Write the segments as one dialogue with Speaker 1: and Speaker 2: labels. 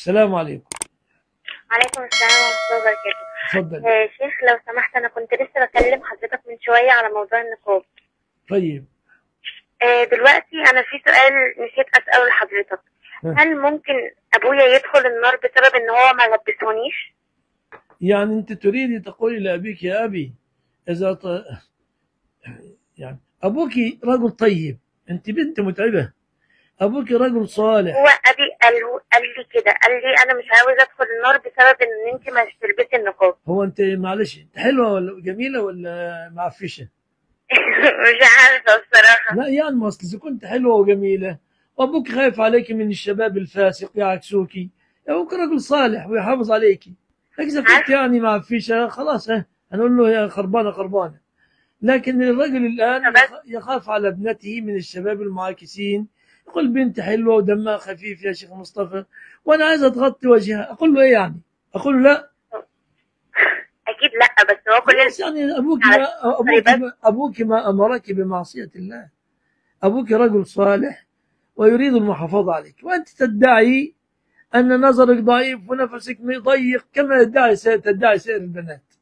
Speaker 1: السلام عليكم.
Speaker 2: عليكم السلام ورحمة الله وبركاته.
Speaker 1: اتفضل.
Speaker 2: شيخ لو سمحت، أنا كنت لسه بكلم حضرتك من شوية على موضوع النقاب.
Speaker 1: طيب.
Speaker 2: دلوقتي أنا في سؤال نسيت أسأله لحضرتك.
Speaker 1: ها.
Speaker 2: هل ممكن أبويا يدخل النار بسبب إن هو ما لبسونيش؟
Speaker 1: يعني أنت تريدي تقولي لأبيك يا أبي إذا يعني أبوك رجل طيب، أنت بنت متعبة، أبوك رجل
Speaker 2: هو
Speaker 1: صالح.
Speaker 2: أبي قال لي كده، قال لي أنا مش عاوز أدخل النار بسبب إن أنت مش تلبسي النقاب.
Speaker 1: هو أنت معلش أنت حلوة ولا جميلة ولا معفشة؟
Speaker 2: مش عارفة الصراحة.
Speaker 1: لا يعني ما أصل إذا كنت حلوة وجميلة وأبوك خايف عليك من الشباب الفاسق يعكسوكي، أبوك رجل صالح ويحافظ عليكي. لكن إذا كنت
Speaker 2: عارفة.
Speaker 1: يعني معفشة خلاص، هنقول له يا خربانة خربانة. لكن الرجل الآن
Speaker 2: بس
Speaker 1: يخاف على ابنته من الشباب المعاكسين، يقول بنت حلوة ودمها خفيف يا شيخ مصطفى وأنا عايزة تغطي وجهها، أقول له إيه يعني؟ أقول له لا.
Speaker 2: أكيد لأ، بس هو كل
Speaker 1: خلاص يعني
Speaker 2: على بس.
Speaker 1: أبوك ما أمرك بمعصية الله. أبوك رجل صالح ويريد المحافظة عليك، وأنت تدعي أن نظرك ضعيف ونفسك ضيق كما تدعي سائر البنات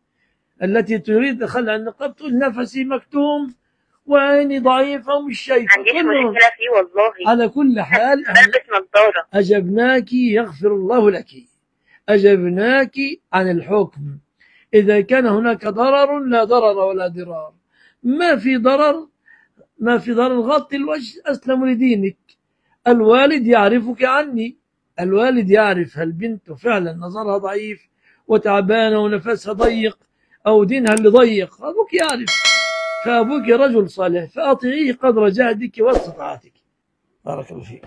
Speaker 1: التي تريد خلع النقاب، تقول نفسي مكتوم وعيني ضعيفة ومش
Speaker 2: ما
Speaker 1: شايفة
Speaker 2: عنديش
Speaker 1: كلهم.
Speaker 2: مشكلة فيه والله.
Speaker 1: على كل حال
Speaker 2: بلبس نظارة.
Speaker 1: أجبناك يغفر الله لك، أجبناك عن الحكم. إذا كان هناك ضرر لا ضرر ولا ضرار، ما في ضرر، ما في ضرر، غطي الوجه أسلم لدينك. الوالد يعرفك عني، الوالد يعرف هل بنته فعلا نظرها ضعيف وتعبانة ونفسها ضيق أو دينها اللي ضيق، أبوك يعرف. فأبوك رجل صالح فأطيعيه قدر جهدك واستطاعتك. بارك الله فيك.